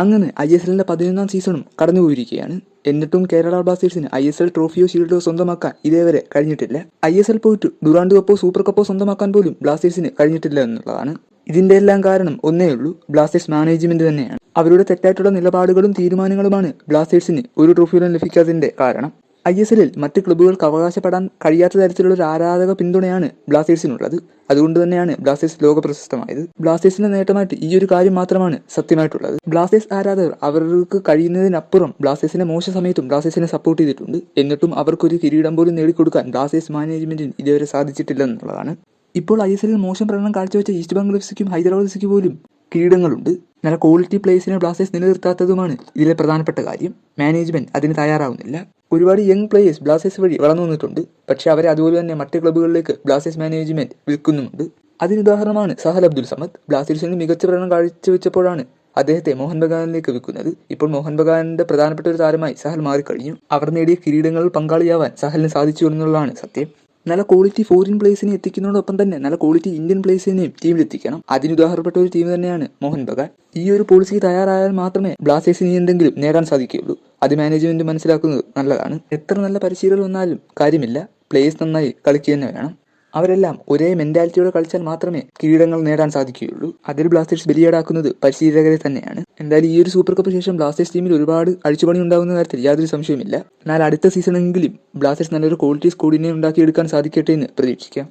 അങ്ങനെ ISLന്റെ 11ാം സീസണും കടന്നുപോയിരിക്കുകയാണ്. എന്നിട്ടും കേരള ബ്ലാസ്റ്റേഴ്സിന് ISL ട്രോഫിയോ ഷീൽഡോ സ്വന്തമാക്കാൻ ഇതേവരെ കഴിഞ്ഞിട്ടില്ല. ISL പോയിട്ട് ഡുറാൻഡ് കപ്പോ സൂപ്പർ കപ്പോ സ്വന്തമാക്കാൻ പോലും ബ്ലാസ്റ്റേഴ്സിന് കഴിഞ്ഞിട്ടില്ല എന്നുള്ളതാണ്. ഇതിന്റെ എല്ലാം കാരണം ഒന്നേ ഉള്ളൂ, ബ്ലാസ്റ്റേഴ്സ് മാനേജ്മെന്റ് തന്നെയാണ്. അവരുടെ തെറ്റായിട്ടുള്ള നിലപാടുകളും തീരുമാനങ്ങളുമാണ് ബ്ലാസ്റ്റേഴ്സിന് ഒരു ട്രോഫിയിലും ലഭിക്കാത്തതിന്റെ കാരണം. ISLൽ മറ്റ് ക്ലബ്ബുകൾക്ക് അവകാശപ്പെടാൻ കഴിയാത്ത തരത്തിലുള്ള ഒരു ആരാധക പിന്തുണയാണ് ബ്ലാസ്റ്റേഴ്സിനുള്ളത്. അതുകൊണ്ട് തന്നെയാണ് ബ്ലാസ്റ്റേഴ്സ് ലോക പ്രശസ്തമായത്. ബ്ലാസ്റ്റേഴ്സിന്റെ നേട്ടമായിട്ട് ഈ ഒരു കാര്യം മാത്രമാണ് സത്യമായിട്ടുള്ളത്. ബ്ലാസ്റ്റേഴ്സ് ആരാധകർ അവർക്ക് കഴിയുന്നതിനപ്പുറം ബ്ലാസ്റ്റേഴ്സിന്റെ മോശം സമയത്തും ബ്ലാസ്റ്റേഴ്സിനെ സപ്പോർട്ട് ചെയ്തിട്ടുണ്ട്. എന്നിട്ടും അവർക്കൊരു കിരീടം പോലും നേടിക്കൊടുക്കാൻ ബ്ലാസ്റ്റേഴ്സ് മാനേജ്മെന്റിന് ഇതുവരെ സാധിച്ചിട്ടില്ല എന്നുള്ളതാണ്. ഇപ്പോൾ ISLൽ മോശം പ്രകടനം കാഴ്ചവെച്ച ഈസ്റ്റ് ബംഗാൾ എഫ്സിക്കും ഹൈദരാബാദ് എഫ്സിക്ക് പോലും കിരീടങ്ങളുണ്ട്. നല്ല ക്വാളിറ്റി പ്ലേയേഴ്സിനെ ബ്ലാസ്റ്റേഴ്സ് നിലനിർത്താത്തതുമാണ് ഇതിലെ പ്രധാനപ്പെട്ട കാര്യം. മാനേജ്മെന്റ് അതിന് തയ്യാറാവുന്നില്ല. ഒരുപാട് യങ് പ്ലേയേഴ്സ് ബ്ലാസ്റ്റേഴ്സ് വഴി വളർന്നു വന്നിട്ടുണ്ട്. പക്ഷേ അവരെ അതുപോലെ തന്നെ മറ്റ് ക്ലബ്ബുകളിലേക്ക് ബ്ലാസ്റ്റേഴ്സ് മാനേജ്മെന്റ് വിൽക്കുന്നുമുണ്ട്. അതിനുദാഹരണമാണ് സഹൽ അബ്ദുൽ സമദ്. ബ്ലാസ്റ്റേഴ്സിന് മികച്ച പ്രകടനം കാഴ്ചവെച്ചപ്പോഴാണ് അദ്ദേഹത്തെ മോഹൻ ബഗാനിലേക്ക് വിൽക്കുന്നത്. ഇപ്പോൾ മോഹൻ ബഗാനിന്റെ പ്രധാനപ്പെട്ട ഒരു താരമായി സഹൽ മാറിക്കഴിഞ്ഞു. അവർ നേടിയ കിരീടങ്ങളിൽ പങ്കാളിയാവാൻ സഹലിന് സാധിച്ചു എന്നുള്ളതാണ് സത്യം. നല്ല ക്വാളിറ്റി ഫോറിൻ പ്ലേയേഴ്സിനെ എത്തിക്കുന്നതോടൊപ്പം തന്നെ നല്ല ക്വാളിറ്റി ഇന്ത്യൻ പ്ലേയേഴ്സിനെയും ടീമിലെത്തിക്കണം. അതിനുദാഹരണപ്പെട്ട ഒരു ടീം തന്നെയാണ് മോഹൻ ബഗാൻ. ഈ ഒരു പോളിസിക്ക് തയ്യാറായാൽ മാത്രമേ ബ്ലാസ്റ്റേഴ്സിന് എന്തെങ്കിലും നേടാൻ സാധിക്കുകയുള്ളൂ. അത് മാനേജ്മെന്റ് മനസ്സിലാക്കുന്നത് നല്ലതാണ്. എത്ര നല്ല പരിശീലനം വന്നാലും കാര്യമില്ല, പ്ലേയേഴ്സ് നന്നായി കളിക്കുക തന്നെ വേണം. അവരെല്ലാം ഒരേ മെന്റാലിറ്റിയോടെ കളിച്ചാൽ മാത്രമേ കിരീടങ്ങൾ നേടാൻ സാധിക്കുകയുള്ളൂ. അതിൽ ബ്ലാസ്റ്റേഴ്സ് ബലിയാടാക്കുന്നത് പരിശീലകരെ തന്നെയാണ്. എന്തായാലും ഈ ഒരു സൂപ്പർ കപ്പ് ശേഷം ബ്ലാസ്റ്റേഴ്സ് ടീമിൽ ഒരുപാട് അഴിച്ചുപണി ഉണ്ടാകുന്ന കാര്യത്തിൽ യാതൊരു സംശയവുമില്ല. എന്നാൽ അടുത്ത സീസണെങ്കിലും ബ്ലാസ്റ്റേഴ്സ് നല്ലൊരു ക്വാളിറ്റി സ്ക്വാഡിനെ ഉണ്ടാക്കിയെടുക്കാൻ സാധിക്കട്ടെ എന്ന് പ്രതീക്ഷിക്കാം.